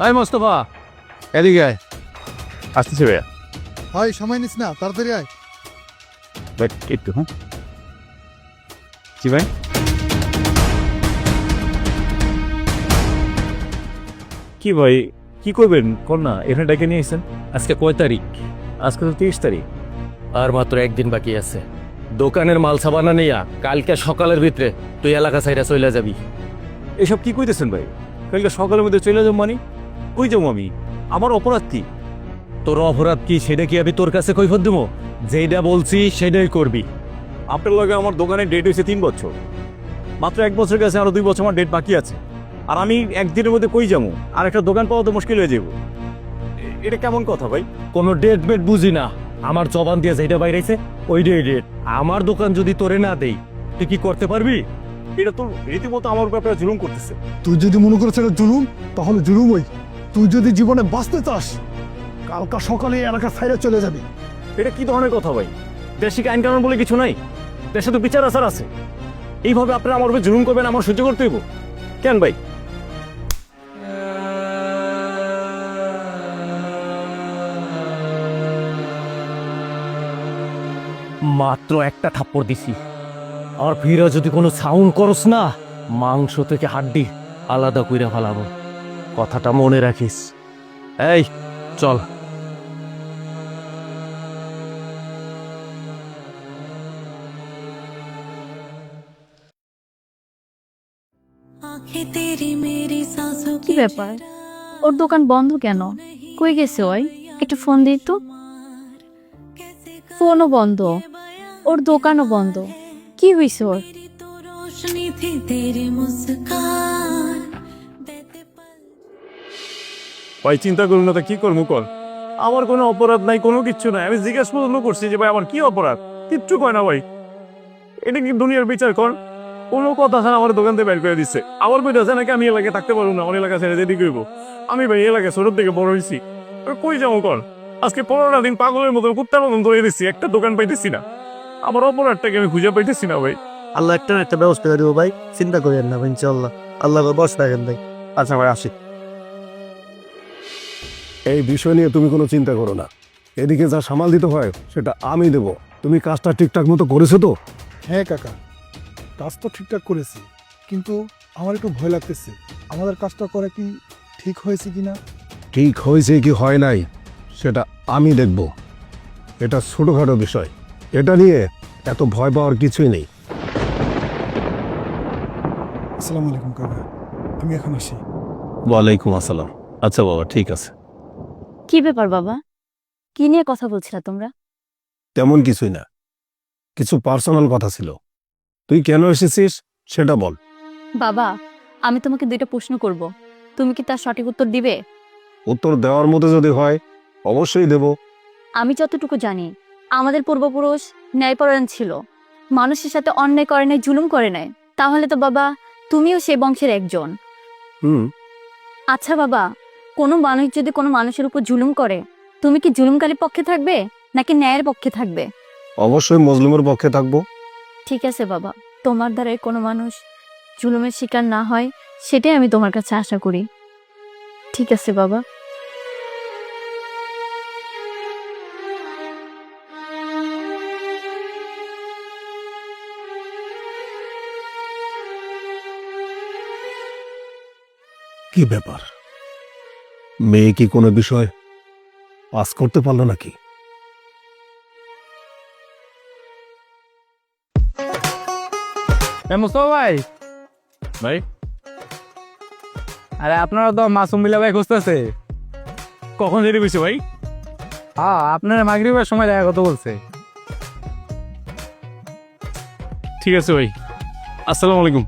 আয় মোস্তফা, এদিকে আয়। আসতেছি ভাইয়া। ভাই সময় নিস না, তাড়াতাড়ি আয়। একটু হ্যাঁ। জি ভাই। কি ভাই, কি করবেন কোন না, এখানে ডেকে নিয়ে এসেছেন। আজকে কয় তারিখ? আজকে তো 30 তারিখ। আর মাত্র একদিন বাকি আছে। দোকানের মাল সাবানা নিয়া কালকে সকালের ভিতরে তুই এলাকা সাইডে চলে যাবি। এসব কি কইতেছেন ভাই? কালকে সকালের মধ্যে চলে যাবো মানে? কই যাবো আমি? আমার অপরাধ কি? তোর অপরাধ কি সেটা কি আমি তোর কাছে কৈফত দেবো? যেটা বলছি সেটাই করবি। আপনার লগে আমার দোকানের ডেট হয়েছে 3 বছর। মাত্র 1 বছর গেছে, আরো 2 বছর আমার ডেট বাকি আছে। আর আমি একদিনের মধ্যে কই যাবো? আর একটা দোকান পাওয়া তো মুশকিল হয়ে যাবো। এটা কেমন কথা ভাই? কোনো ডেট বেট বুঝি না, আমার জবান দিয়ে যেটা বাইরেছে ওইটাই ডেট। আমার দোকান যদি তোরে না দেই তুই কি করতে পারবি? এটা তো রীতিমতো আমার ব্যাপারে জুলুম করতেছে। তুই যদি মনে করিস এটা জুলুম, তাহলে জুলুমই। তুই যদি জীবনে বাঁচতে চাস, কালকা সকালে এলাকা ছাইরে চলে যাবি। এটা কি ধরনের কথা ভাই? দেশিক আইন কানুন বলে কিছু নাই? দেশে তো বিচার আচার আছে। এইভাবে আপনারা আমার উপরে জুলুম করবেন, আমার সহ্য করতে হইব কেন ভাই? মাত্র একটা থাপ্পড় দিছি, আর ফিরা যদি কোনো সাউন্ড করস না, মাংস থেকে হাড্ডি আলাদা কইরা ফেলাবো। কথাটা মনে রাখিস। এই চল। কি ব্যাপার, ওর দোকান বন্ধ কেন? কই গেছে ওই? একটু ফোন দিই তো। ফোনও বন্ধ, ওর দোকানও বন্ধ। কি হয়েছে ওর? ভাই চিন্তা করুন না, তা কি করবো কর? আমার কোনো অপরাধ নাই, কোনো কিচ্ছু নাই। আমি জিজ্ঞেস পর্যন্ত করছি যে ভাই আমার কি অপরাধ, কিচ্ছু কয় না ভাই। এটা কি দুনিয়ার বিচার কর? কোনো কথা ছাড়া আমার দোকান থেকে বের করে দিচ্ছে। আমার কইতেছে নাকি আমি এলাকায় থাকতে পারবো না, আমার এলাকা ছেড়ে যেতে করব। আমি ভাই এলাকায় ছোট থেকে বড় হয়েছি, কই যাবো কর? আজকে 15টা দিন পাগলের মতো কুত্তার মতন ধরে দিচ্ছি, একটা দোকান পাইতেছি না। আমার অপরাধটাকে আমি খুঁজে পাইতেছি না ভাই। আল্লাহ একটা না একটা ব্যবস্থা করে দেবো ভাই, চিন্তা করেন না ভাই, ইনশাল্লাহ আল্লাহ বস রাখেন ভাই। আচ্ছা ভাই আসি। এই বিষয় নিয়ে তুমি কোনো চিন্তা করো না, এদিকে যা সামাল দিতে হয় সেটা আমি দেব। তুমি কাজটা ঠিকঠাক মতো করেছো তো? হ্যাঁ কাকা, কাজ তো ঠিকঠাক করেছি, কিন্তু আমার একটু ভয় লাগতেছে। আমাদের কাজটা করে কি ঠিক হয়েছে কিনা। ঠিক হয়েছে কি হয় নাই সেটা আমি দেখব। এটা ছোটোখাটো বিষয়, এটা নিয়ে এত ভয় পাওয়ার কিছুই নেই। আসসালামু আলাইকুম কাকা, আমি এখন আসি। ওয়ালাইকুম আসসালাম। আচ্ছা বাবা, ঠিক আছে। কি ব্যাপার বাবা, কি নিয়ে কথা বলছিলা তোমরা? তেমন কিছুই না, কিছু পার্সোনাল কথা ছিল। তুই কেন এসেছিস সেটা বল। বাবা, আমি তোমাকে 2টা প্রশ্ন করব, তুমি কি তার সঠিক উত্তর দিবে? উত্তর দেওয়ার মতো যদি হয় অবশ্যই দেব। আমি যতটুকু জানি, আমাদের পূর্বপুরুষ ন্যায়পরায়ণ ছিল, মানুষের সাথে অন্যায় করে নাই, জুলুম করে নাই। তাহলে তো বাবা তুমিও সেই বংশের একজন। হুম, আচ্ছা বাবা, কোনো মানুষ যদি কোনো মানুষের উপর জুলুম করে, তুমি কি জুলুমকারীর পক্ষে থাকবে নাকি ন্যায়ের পক্ষে থাকবে? অবশ্যই মজলুমের পক্ষে থাকবো। ঠিক আছে বাবা, তোমার দ্বারাই কোনো মানুষ জুলুমের শিকার না হয়, সেটাই আমি তোমার কাছে আশা করি। ঠিক আছে বাবা। কি ব্যাপার, মেয়ে কি কোনো বিষয় পাস করতে পারলো নাকি? মুস্তফা ভাই, ভাই আরে আপনারা তো মাসুম বিল্লাহ ভাই খুঁজতেছে। কখন যেতে কইছে ভাই? হ্যাঁ, আপনারা মাগরিবের সময় দেখা কথা বলছে। ঠিক আছে ভাই, আসসালামু আলাইকুম।